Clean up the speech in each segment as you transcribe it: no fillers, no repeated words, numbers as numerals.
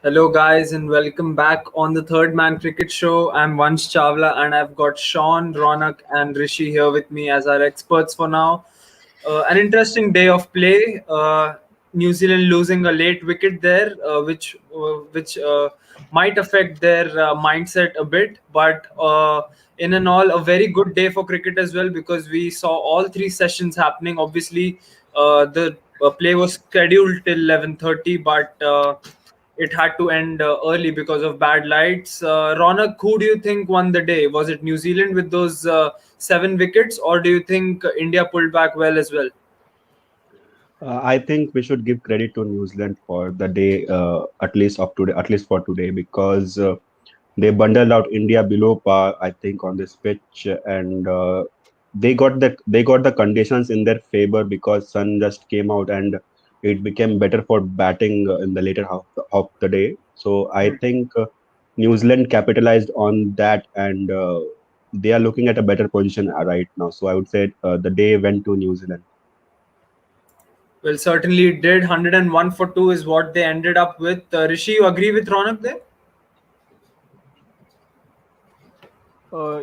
Hello, guys, and welcome back on the Third Man Cricket Show. I'm Vansh Chawla, and I've got Sean, Ronak, and Rishi here with me as our experts for now. An interesting day of play. New Zealand losing a late wicket there, which might affect their mindset a bit. But in and all, a very good day for cricket as well because we saw all three sessions happening. Obviously, the play was scheduled till 11:30, but it had to end early because of bad lights. Ronak, who do you think won the day? Was it New Zealand with those seven wickets, or do you think India pulled back well as well? I think we should give credit to New Zealand for the day, at least for today, because they bundled out India below par, I think, on this pitch, and they got the conditions in their favor because sun just came out and it became better for batting in the later half of the day. So I think New Zealand capitalized on that, and they are looking at a better position right now. So I would say the day went to New Zealand. Well, certainly it did. 101 for 2 is what they ended up with. Rishi, you agree with Ronak there?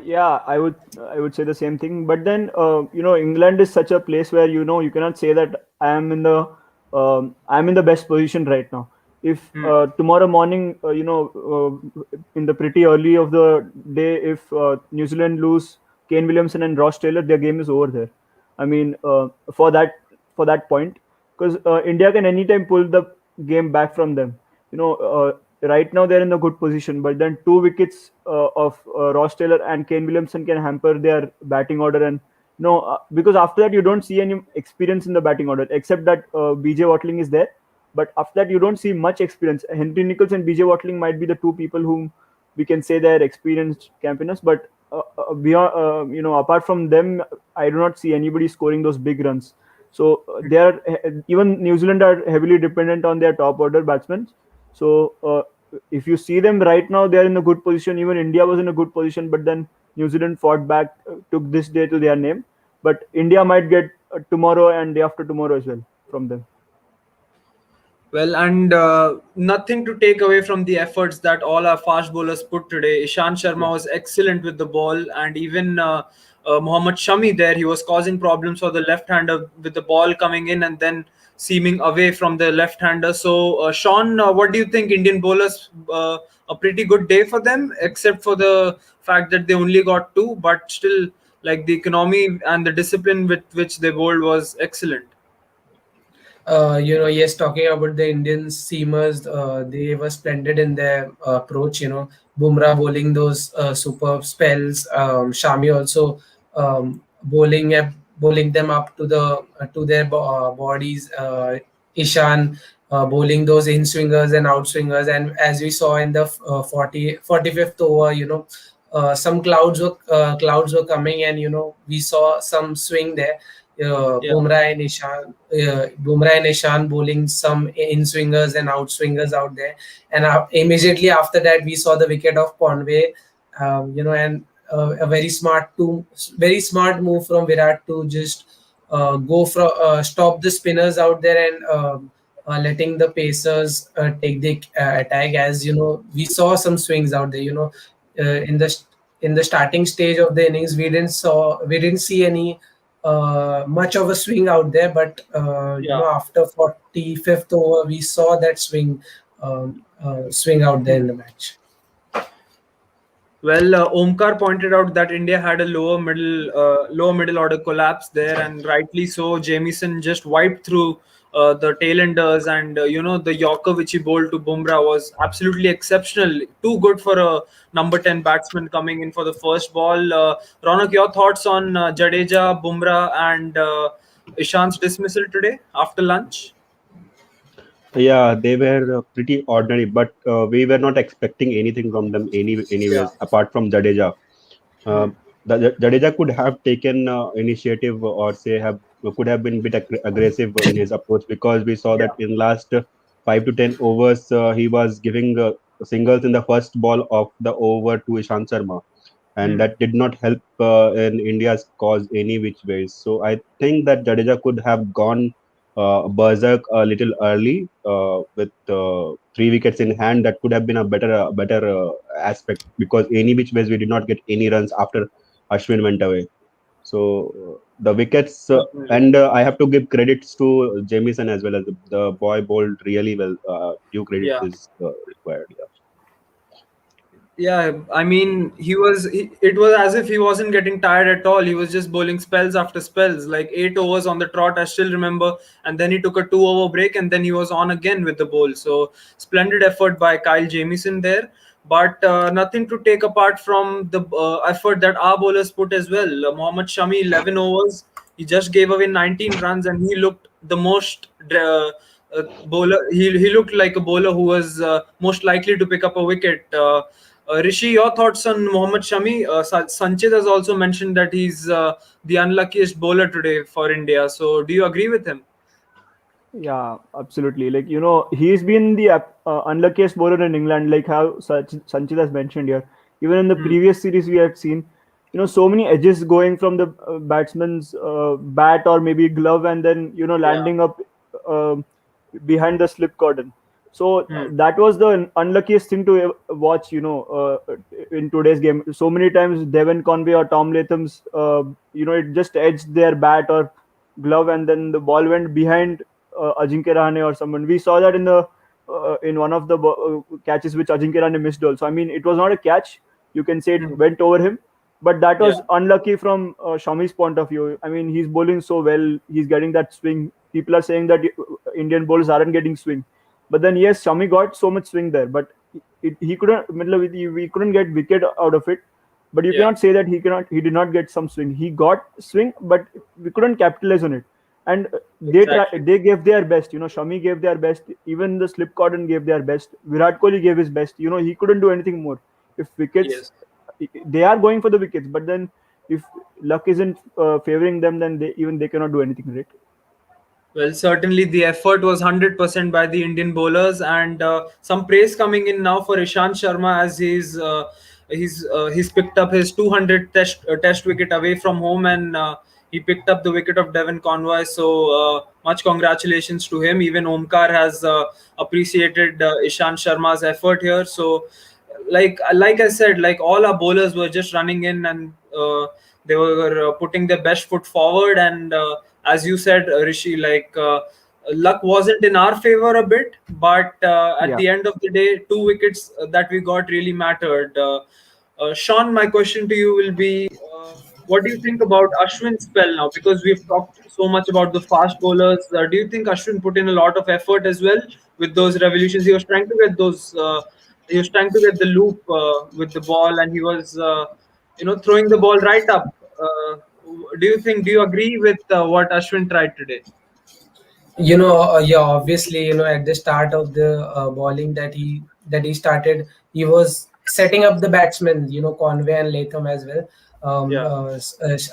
Yeah, I would say the same thing. But then, England is such a place where you cannot say that I'm in the best position right now. If Hmm. tomorrow morning, in the pretty early of the day, if New Zealand lose Kane Williamson and Ross Taylor, their game is over there. I mean, for that point, because India can anytime pull the game back from them. Right now they're in a good position, but then two wickets of Ross Taylor and Kane Williamson can hamper their batting order, and because after that you don't see any experience in the batting order except that BJ Watling is there, but after that you don't see much experience. Henry Nichols and BJ Watling might be the two people whom we can say they're experienced campaigners, but beyond, apart from them, I do not see anybody scoring those big runs. So they are even New Zealand are heavily dependent on their top order batsmen. So if you see them right now, they are in a good position. Even India was in a good position, but then New Zealand fought back, took this day to their name. But India might get tomorrow and day after tomorrow as well from them. Well, and nothing to take away from the efforts that all our fast bowlers put today. Ishan Yeah. Sharma was excellent with the ball, and even Mohammad Shami there, he was causing problems for the left-hander with the ball coming in and then seeming away from the left-hander. So, Sean, what do you think? Indian bowlers, a pretty good day for them, except for the fact that they only got two, but still, like the economy and the discipline with which they bowled was excellent. Yes, talking about the Indian seamers, they were splendid in their approach. Bumrah bowling those superb spells. Shami also bowling them up to their bodies. Ishan bowling those in swingers and out swingers, and as we saw in the 45th over, some clouds were coming, and we saw some swing there. Yeah. Bumrah and Ishan bowling some in swingers and out swingers out there, and immediately after that we saw the wicket of Conway, and a very smart move from Virat to just go from stop the spinners out there and letting the pacers take the attack. As we saw some swings out there. In the starting stage of the innings, we didn't see any much of a swing out there, but Yeah. after 45th over, we saw that swing out there in the match. Well, Omkar pointed out that India had a lower middle order collapse there, and rightly so. Jamieson just wiped through the tailenders, and the Yorker which he bowled to Bumrah was absolutely exceptional. Too good for a number 10 batsman coming in for the first ball. Ronak, your thoughts on Jadeja, Bumrah, and Ishan's dismissal today after lunch? Yeah, they were pretty ordinary, but we were not expecting anything from them Yeah. anyways, apart from Jadeja. Hmm. Jadeja could have taken initiative or say have could have been a bit aggressive in his approach because we saw Yeah. that in last 5 to 10 overs he was giving singles in the first ball of the over to Ishant Sharma, and Hmm. that did not help in India's cause any which ways. So I think that Jadeja could have gone berserk a little early with 3 wickets in hand. That could have been a better aspect, because any which ways we did not get any runs after Ashwin went away. So the wickets, Certainly. and I have to give credits to Jamieson as well. As the boy bowled really well. Due credit Yeah. is required. Yeah. Yeah, I mean, it was as if he wasn't getting tired at all. He was just bowling spells after spells, like 8 overs on the trot, I still remember. And then he took a 2 over break and then he was on again with the bowl. So, splendid effort by Kyle Jamieson there. But nothing to take apart from the effort that our bowlers put as well. Mohammad Shami, 11 overs. He just gave away 19 runs and he looked the most bowler. He looked like a bowler who was most likely to pick up a wicket. Rishi, your thoughts on Mohammad Shami? Sanchit has also mentioned that he's the unluckiest bowler today for India. So, do you agree with him? Yeah, absolutely. Like, he's been the unluckiest bowler in England, like how Sanchit has mentioned here. Even in the Hmm. previous series, we had seen, so many edges going from the batsman's bat or maybe glove, and then, Yeah. landing up uh, behind the slip cordon. So Hmm. that was the unluckiest thing to watch, in today's game. So many times, Devon Conway or Tom Latham's, it just edged their bat or glove, and then the ball went behind Ajinkya Rahane or someone. We saw that in one of the catches which Ajinkya Rahane missed also. I mean, it was not a catch. You can say it Hmm. went over him, but that Yeah. was unlucky from Shami's point of view. I mean, he's bowling so well. He's getting that swing. People are saying that Indian bowlers aren't getting swing, but then yes, Shami got so much swing there, but he couldn't. We couldn't get wicket out of it. But you Yeah. cannot say that he did not get some swing. He got swing, but we couldn't capitalize on it. And Exactly. they gave their best. Shami gave their best. Even the slip cordon gave their best. Virat Kohli gave his best. He couldn't do anything more. If wickets, Yes. they are going for the wickets, but then if luck isn't favoring them, then they cannot do anything, right? Well, certainly the effort was 100% by the Indian bowlers, and some praise coming in now for Ishant Sharma as he's picked up his 200 test wicket away from home, and he picked up the wicket of Devon Conway. So much congratulations to him. Even Omkar has appreciated Ishant Sharma's effort here. So like I said, like all our bowlers were just running in and they were putting their best foot forward. And as you said, Rishi, luck wasn't in our favor a bit, but at Yeah. the end of the day, 2 wickets that we got really mattered. Sean, my question to you will be, what do you think about Ashwin's spell now? Because we've talked so much about the fast bowlers. Do you think Ashwin put in a lot of effort as well with those revolutions? He was trying to get those. He was trying to get the loop with the ball, and he was, throwing the ball right up. Do you think? Do you agree with what Ashwin tried today? Yeah, obviously, at the start of the bowling that he started, he was setting up the batsmen, Conway and Latham as well. Yeah.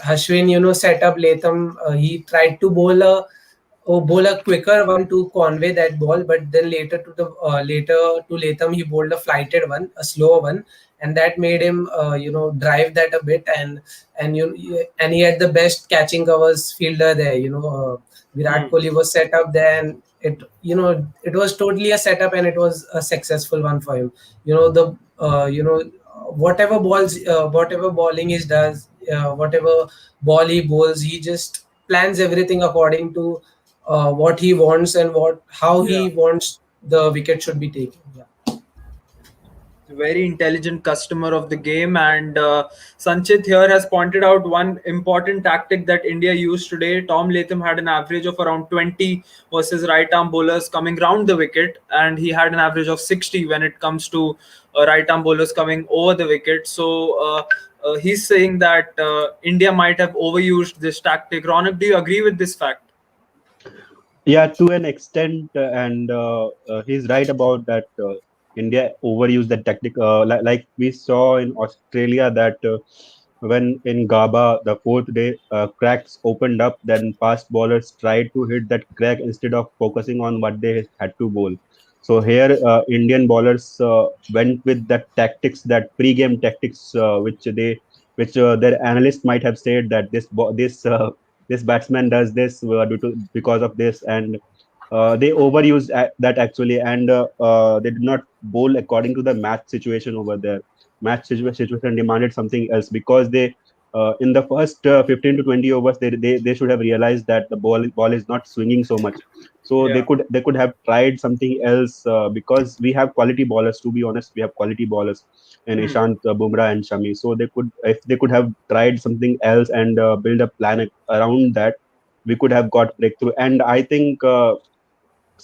Ashwin, set up Latham. He tried to bowl a quicker one to Conway that ball, but then later to Latham he bowled a flighted one, a slower one, and that made him drive that a bit, and he had the best catching covers fielder there. Virat Hmm. Kohli was set up there, and it was totally a setup, and it was a successful one for him. The whatever bowling he does, whatever ball he bowls, he just plans everything according to what he wants and how Yeah. he wants the wicket should be taken. Yeah. Very intelligent customer of the game. And Sanchit here has pointed out one important tactic that India used today. Tom Latham had an average of around 20 versus right arm bowlers coming round the wicket, and he had an average of 60 when it comes to right arm bowlers coming over the wicket. So he's saying that India might have overused this tactic. Ronak, do you agree with this fact? Yeah, to an extent, and he's right about that. India overused that tactic, like we saw in Australia that when in Gaba the fourth day cracks opened up, then fast bowlers tried to hit that crack instead of focusing on what they had to bowl. So here, Indian bowlers went with that tactics, that pre-game tactics, which their analysts might have said that this this batsman does this because of this, and they overused that actually, and they did not bowl according to the match situation over there. Situation demanded something else, because they in the first 15 to 20 overs, they should have realized that the ball is not swinging so much. So Yeah. they could have tried something else, because we have quality bowlers. To be honest, we have quality bowlers in Hmm. Ishant, Bumrah, and Shami. So they could, if they could have tried something else and build a plan around that, we could have got breakthrough. And I think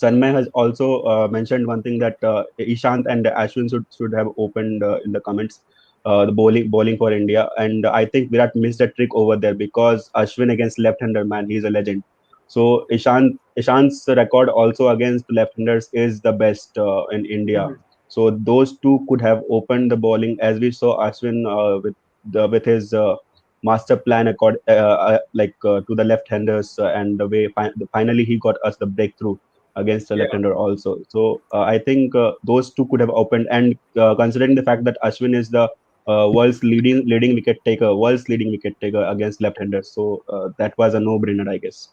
Sanmay has also mentioned one thing, that Ishant and Ashwin should have opened in the comments, the bowling for India. And I think Virat missed a trick over there, because Ashwin against left-hander, man, he's a legend. So Ishant's record also against left-handers is the best in India. Hmm. So those two could have opened the bowling, as we saw Ashwin with his master plan to the left-handers, and the way finally he got us the breakthrough against a Yeah. left-hander also. So I think those two could have opened. And considering the fact that Ashwin is the world's leading wicket taker against left-handers, so that was a no-brainer, I guess.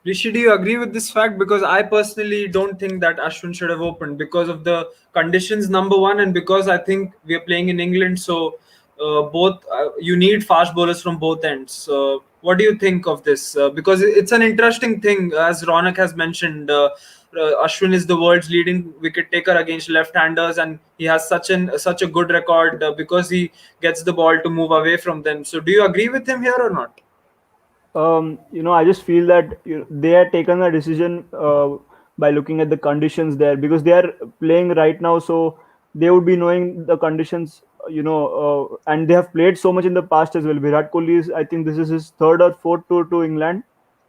Rishi, do you agree with this fact? Because I personally don't think that Ashwin should have opened because of the conditions, number one, and because I think we are playing in England, so both you need fast bowlers from both ends. What do you think of this? Because it's an interesting thing, as Ronak has mentioned. Ashwin is the world's leading wicket taker against left-handers, and he has such a good record because he gets the ball to move away from them. So, do you agree with him here or not? I just feel that they had taken a decision by looking at the conditions there, because they are playing right now, so they would be knowing the conditions, and they have played so much in the past as well. Virat Kohli is, I think this is his third or fourth tour to England,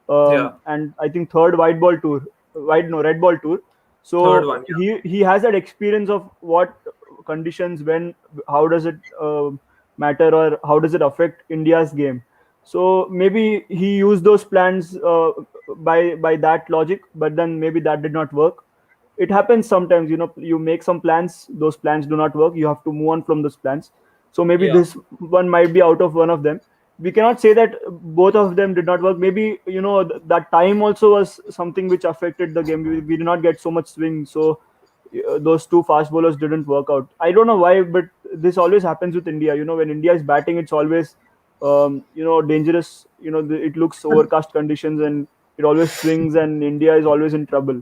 Yeah, and I think third white ball tour, red ball tour. third So one. Yeah, he has that experience of what conditions, when, how does it matter, or how does it affect India's game. So maybe he used those plans by that logic, but then maybe that did not work. It happens sometimes, you make some plans, those plans do not work, you have to move on from those plans. So maybe yeah, this one might be out of one of them. We cannot say that both of them did not work. Maybe that time also was something which affected the game. We did not get so much swing, so those two fast bowlers didn't work out. I don't know why, but this always happens with India. When India is batting, it's always dangerous. It looks overcast conditions, and it always swings, and India is always in trouble.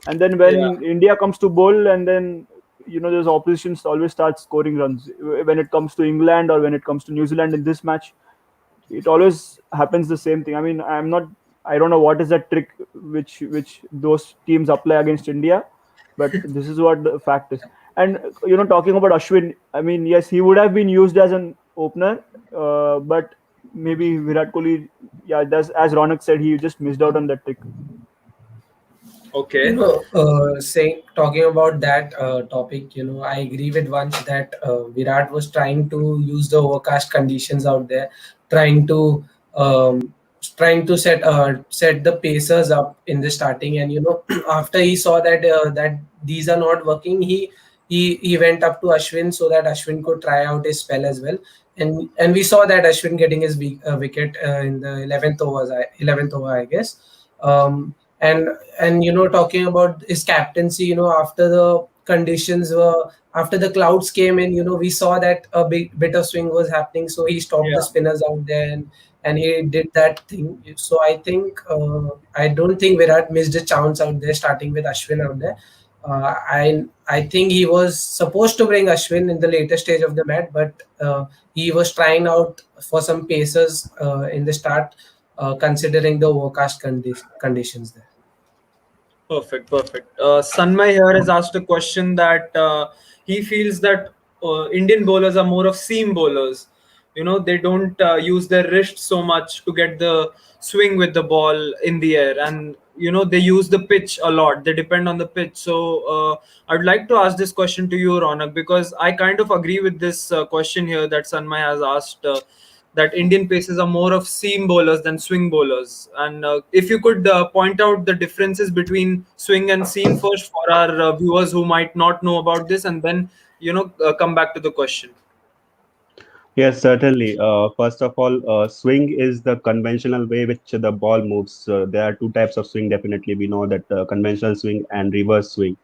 And then yeah. when India comes to bowl, and then those oppositions always start scoring runs. When it comes to England or when it comes to New Zealand in this match, it always happens the same thing. I mean, I don't know what is that trick which those teams apply against India, but this is what the fact is. And talking about Ashwin, I mean, yes, he would have been used as an opener, but maybe Virat Kohli, yeah, that's, as Ronak said, he just missed out on that trick. Okay. Saying talking about that topic, I agree with Vansh that Virat was trying to use the overcast conditions out there, trying to um, set the pacers up in the starting, and after he saw that these are not working, he went up to Ashwin so that Ashwin could try out his spell as well, and we saw that Ashwin getting his wicket in the 11th over, I guess. Um, and talking about his captaincy, after the conditions were after the clouds came in, we saw that a big bit of swing was happening, so he stopped the Yeah. spinners out there, and he did that thing. So I think I don't think Virat missed a chance out there starting with Ashwin out there. I think he was supposed to bring Ashwin in the later stage of the match, but he was trying out for some paces in the start, considering the overcast conditions there. Perfect, perfect. Sanmay here has asked a question that he feels that Indian bowlers are more of seam bowlers. They don't use their wrist so much to get the swing with the ball in the air, and they use the pitch a lot. They depend on the pitch. So I'd like to ask this question to you, Ronak, because I kind of agree with this question here that Sanmay has asked. That Indian paces are more of seam bowlers than swing bowlers. And if you could point out the differences between swing and seam first for our viewers who might not know about this, and then come back to the question. Yes, certainly. First of all, swing is the conventional way which the ball moves. There are two types of swing, definitely. We know that conventional swing and reverse swing.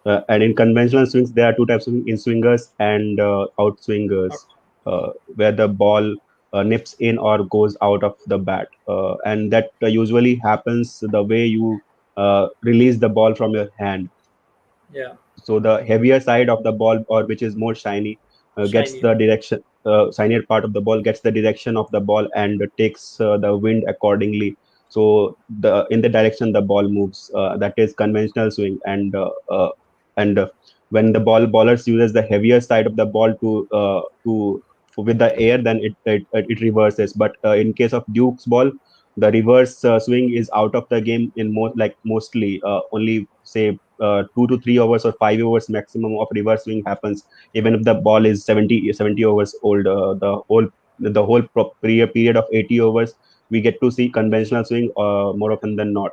And in conventional swings, there are two types of in swingers and outswingers, where the ball nips in or goes out of the bat. And that usually happens the way you release the ball from your hand. Yeah, So the heavier side of the ball, or which is more shiny, gets shiny. the direction. Shinier part of the ball gets the direction of the ball and takes the wind accordingly. So the in the direction the ball moves, that is conventional swing. And when the ballers uses the heavier side of the ball to with the air, then it reverses. But in case of Duke's ball, the reverse swing is out of the game in mostly only say 2 to 3 hours or 5 hours maximum of reverse swing happens, even if the ball is 70 overs old. The whole period of 80 overs, we get to see conventional swing more often than not.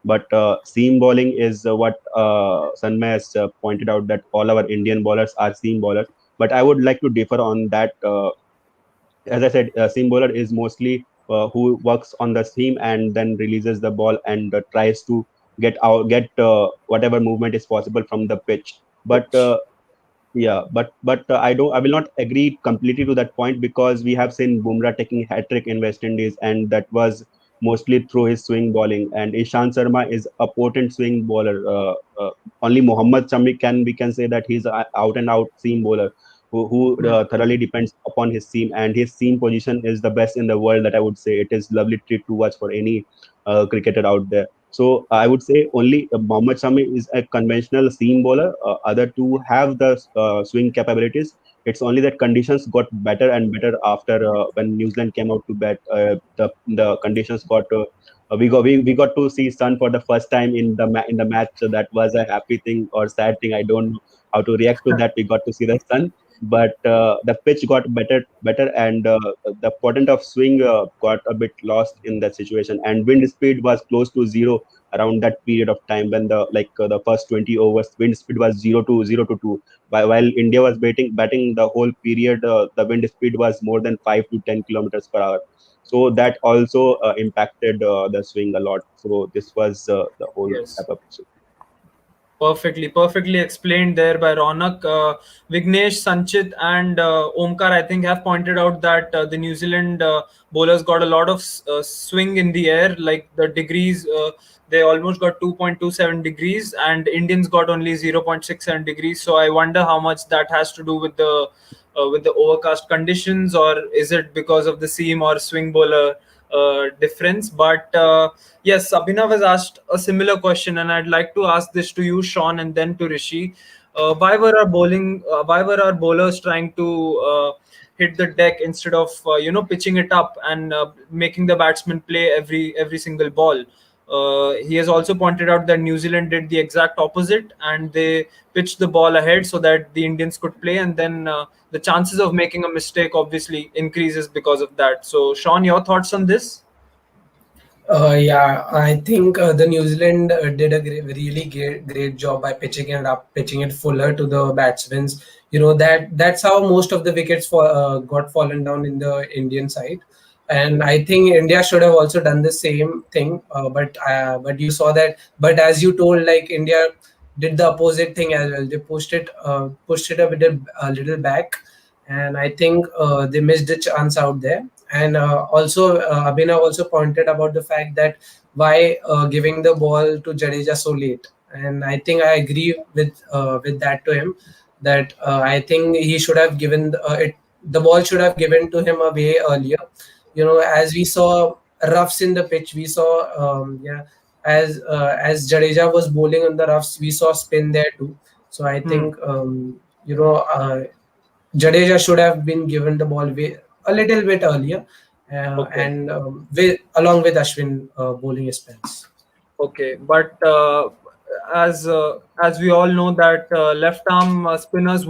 But seam bowling is what Sanmay has pointed out, that all our Indian bowlers are seam bowlers. But I would like to differ on that. As I said, seam bowler is mostly who works on the seam and then releases the ball and tries to get whatever movement is possible from the pitch. But Pitch. yeah, but I will not agree completely to that point, because we have seen Bumrah taking hat trick in West Indies, and that was mostly through his swing bowling. And Ishant Sharma is a potent swing bowler. Only Mohammad Shami we can say that he's a out and out seam bowler who Hmm. thoroughly depends upon his seam, and his seam position is the best in the world. That I would say, it is lovely treat to watch for any cricketer out there. So I would say only Mohammad Shami is a conventional seam bowler. Other two have the swing capabilities. It's only that conditions got better and better after when New Zealand came out to bat. The conditions got we got to see sun for the first time in the match. So that was a happy thing or sad thing. I don't know how to react to that. We got to see the sun, but the pitch got better, and the point of swing got a bit lost in that situation, and wind speed was close to zero around that period of time, when the first 20 overs wind speed was 0 to 2, while India was batting the whole period. The wind speed was more than 5 to 10 kilometers per hour. So that also impacted the swing a lot. So this was the whole Yes. type of issue. Perfectly explained there by Ronak. Vignesh, Sanchit, and Omkar, I think, have pointed out that the New Zealand bowlers got a lot of swing in the air, like the degrees. They almost got 2.27 degrees, and Indians got only 0.67 degrees. So I wonder how much that has to do with the overcast conditions, or is it because of the seam or swing bowler difference? But yes, Abhinav has asked a similar question, and I'd like to ask this to you, Sean, and then to Rishi. Why were our bowlers trying to hit the deck instead of pitching it up and making the batsman play every single ball? He has also pointed out that New Zealand did the exact opposite, and they pitched the ball ahead so that the Indians could play, and then the chances of making a mistake obviously increases because of that. So, Sean, your thoughts on this? Yeah, I think the New Zealand did a really great job by pitching it up, pitching it fuller to the batsmen. You know that's how most of the wickets got fallen down in the Indian side, and I think India should have also done the same thing. But you saw that. But as you told, like India did the opposite thing as well. They pushed it a little back, and I think they missed a chance out there. And also, Abhinav also pointed about the fact that why giving the ball to Jadeja so late. And I think I agree with that to him. That I think he should have given it. The ball should have given to him a way earlier. You know, as we saw roughs in the pitch, we saw as Jadeja was bowling on the roughs, we saw spin there too. So I Hmm. think Jadeja should have been given the ball a little bit earlier, Okay. and along with Ashwin bowling spells. Okay, but as we all know that left arm spinners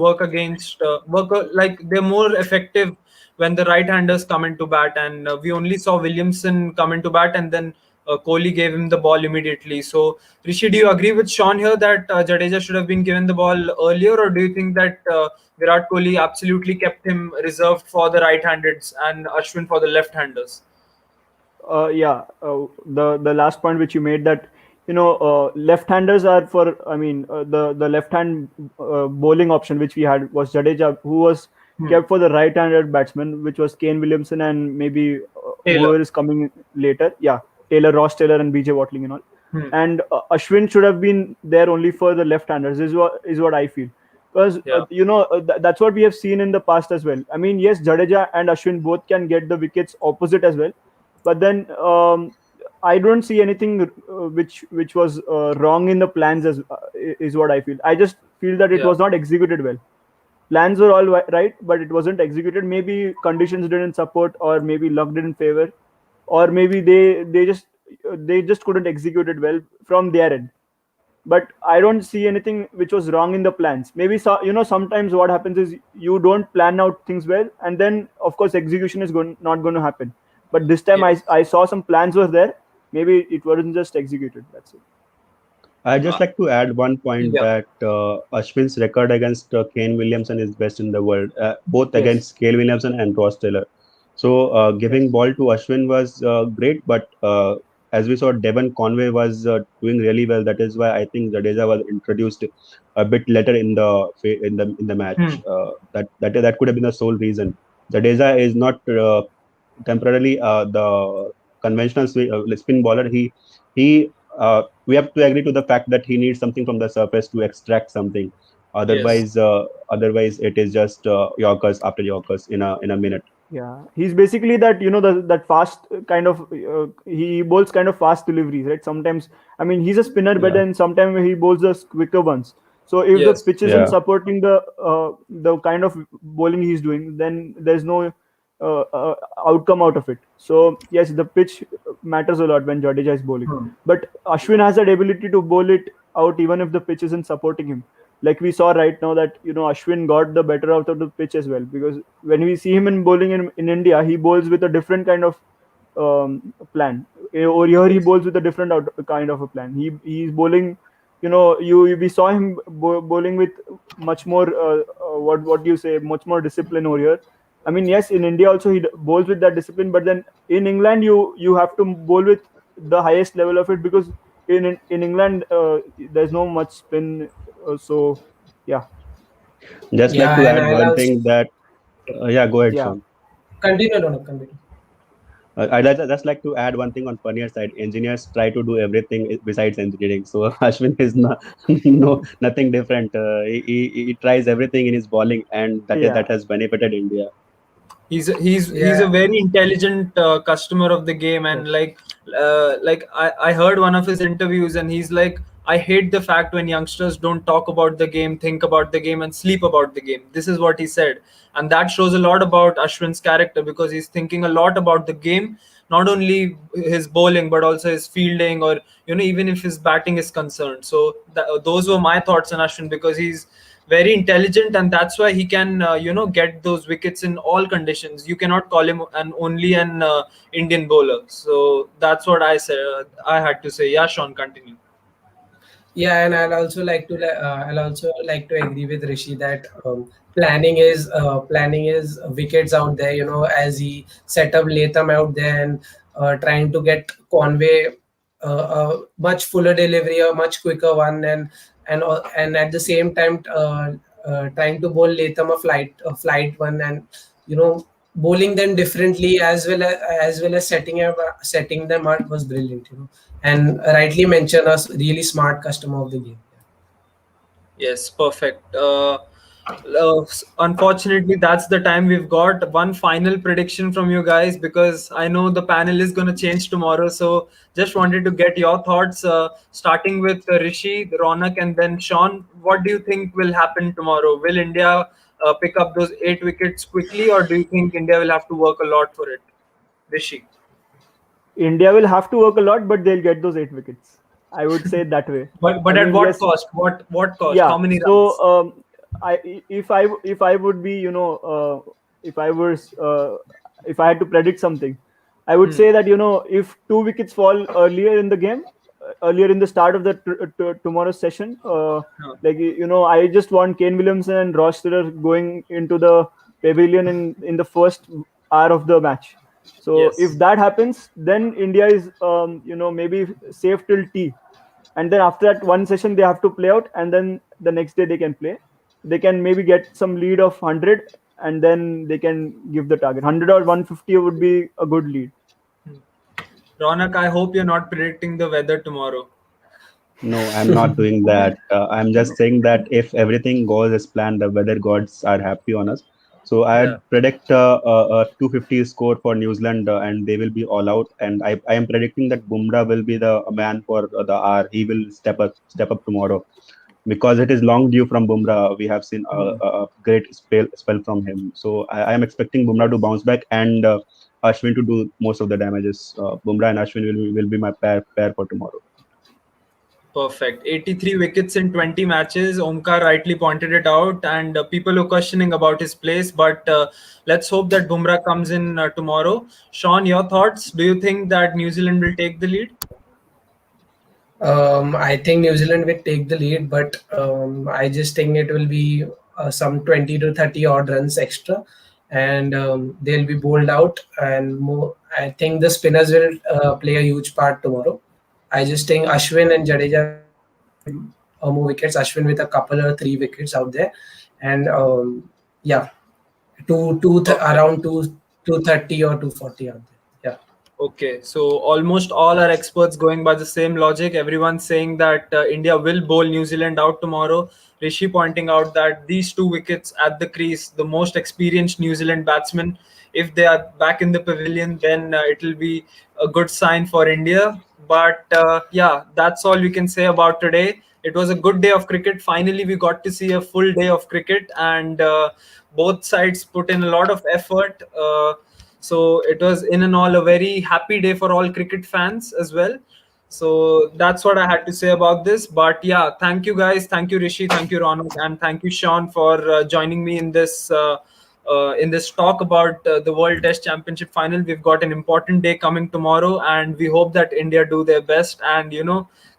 like they're more effective when the right handers come into bat, and we only saw Williamson come into bat, and then Kohli gave him the ball immediately. So, Rishi, do you agree with Sean here that Jadeja should have been given the ball earlier, or do you think that Virat Kohli absolutely kept him reserved for the right-handeds and Ashwin for the left-handers? Yeah, the last point which you made, that left-handers are for, I mean, the left-hand bowling option which we had was Jadeja, who was Hmm. kept for the right-handed batsman, which was Kane Williamson and maybe Taylor. whoever is coming later. Yeah, Taylor, Ross Taylor, and BJ Watling and all. Hmm. And Ashwin should have been there only for the left-handers. Is what I feel, because Yeah. that's what we have seen in the past as well. I mean, yes, Jadeja and Ashwin both can get the wickets opposite as well, but then I don't see anything which was wrong in the plans, as is what I feel. I just feel that it Yeah. was not executed well. Plans were all right, but it wasn't executed. Maybe conditions didn't support, or maybe luck didn't favor, or maybe they just couldn't execute it well from their end. But I don't see anything which was wrong in the plans. Maybe sometimes what happens is you don't plan out things well, and then of course execution is not going to happen. But this time Yes. I saw some plans were there. Maybe it wasn't just executed. That's it. I Uh, just like to add one point yeah. that Ashwin's record against Kane Williamson is best in the world, both Yes. against Kane Williamson and Ross Taylor. So giving Yes. ball to Ashwin was great, but as we saw, Devon Conway was doing really well. That is why I think Jadeja was introduced a bit later in the Hmm. match. That could have been the sole reason. Jadeja is not temporarily the conventional spin bowler. He we have to agree to the fact that he needs something from the surface to extract something. Yes. Otherwise it is just Yorkers after Yorkers in a minute. Yeah, he's basically that, that fast kind of, he bowls kind of fast deliveries, right? Sometimes, I mean, he's a spinner, but Yeah, then sometimes he bowls the quicker ones. So if the Yes. pitch isn't yeah. supporting the kind of bowling he's doing, then there's no outcome out of it. So yes, the pitch matters a lot when Jadeja is bowling. Hmm. But Ashwin has that ability to bowl it out even if the pitch isn't supporting him. Like we saw right now that Ashwin got the better out of the pitch as well, because when we see him in bowling in India, he bowls with a different kind of plan. Over here, he Yes. bowls with a different kind of a plan. He's bowling. We saw him bowling with much more what do you say, much more discipline over here. I mean, yes, in India also he bowls with that discipline, but then in England you have to bowl with the highest level of it, because in England there's no much spin. So yeah, Just like Yeah, to and add I'll one also thing that yeah, go ahead, yeah. Sean. continue. No, no, continue. Just like to add one thing on funnier side. Engineers try to do everything besides engineering. So Ashwin is not no nothing different. He tries everything in his bowling, and Yeah, that has benefited India. He's a Yeah, very intelligent customer of the game, and yes, I heard one of his interviews, and he's like, I hate the fact when youngsters don't talk about the game, think about the game, and sleep about the game. This is what he said, and that shows a lot about Ashwin's character, because he's thinking a lot about the game, not only his bowling but also his fielding, or even if his batting is concerned. So those were my thoughts on Ashwin, because he's very intelligent, and that's why he can get those wickets in all conditions. You cannot call him an Indian bowler. So that's what I had to say. Yeah, Sean, continue. yeah, and I'll also like to agree with Rishi that planning is wickets out there. As he set up Latham out there, and trying to get Conway a much fuller delivery, a much quicker one, and at the same time trying to bowl Latham a flight one, and bowling them differently, as well as setting them up was brilliant. And rightly mentioned, a really smart customer of the game. Yes, perfect. Unfortunately, that's the time we've got. One final prediction from you guys, because I know the panel is going to change tomorrow. So just wanted to get your thoughts, starting with Rishi, Ronak, and then Sean. What do you think will happen tomorrow? Will India pick up those 8 wickets quickly, or do you think India will have to work a lot for it? Rishi. India will have to work a lot, but they'll get those 8 wickets. I would say it that way. I But at mean, what yes, cost? What cost? yeah. How many So runs? if I would be, if I was if I had to predict something, I would say that, if 2 wickets fall earlier in the game, earlier in the start of the tomorrow's session, like, I just want Kane Williamson and Ross Taylor going into the pavilion in the first hour of the match. So if Yes. that happens, then India is, maybe safe till tea. And then after that one session they have to play out, and then the next day they can play. They can maybe get some lead of 100, and then they can give the target 100 or 150 would be a good lead. Ronak, I hope you're not predicting the weather tomorrow. No, I'm not doing that. I'm just saying that if everything goes as planned, the weather gods are happy on us. So Yeah. I'd predict a 250 score for New Zealand, and they will be all out. And I am predicting that Bumrah will be the man for the hour. He will step up tomorrow because it is long due from Bumrah. We have seen a great spell from him. So I am expecting Bumrah to bounce back and Ashwin to do most of the damages. Bumrah and Ashwin will be my pair for tomorrow. Perfect. 83 wickets in 20 matches. Omkar rightly pointed it out, and people are questioning about his place. But let's hope that Bumrah comes in tomorrow. Sean, your thoughts? Do you think that New Zealand will take the lead? I think New Zealand will take the lead, but I just think it will be some 20 to 30 odd runs extra, and they'll be bowled out. And more, I think the spinners will play a huge part tomorrow. I just think Ashwin and Jadeja will get more wickets. Ashwin with a couple or 3 wickets out there, and yeah, Perfect. around 230 or 240 out there. Yeah. Okay, so almost all are experts going by the same logic. Everyone's saying that India will bowl New Zealand out tomorrow. Rishi pointing out that these 2 wickets at the crease, the most experienced New Zealand batsmen, if they are back in the pavilion, then it will be a good sign for India. But yeah, that's all we can say about today. It was a good day of cricket. Finally, we got to see a full day of cricket, and both sides put in a lot of effort. So it was in and all a very happy day for all cricket fans as well. So that's what I had to say about this. But yeah, thank you guys, thank you Rishi, thank you Ronald, and thank you Sean for joining me in this talk about the World Test Championship final. We've got an important day coming tomorrow, and we hope that India do their best and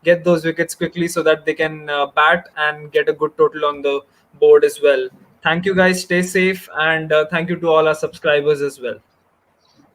get those wickets quickly so that they can bat and get a good total on the board as well. Thank you guys, stay safe, and thank you to all our subscribers as well.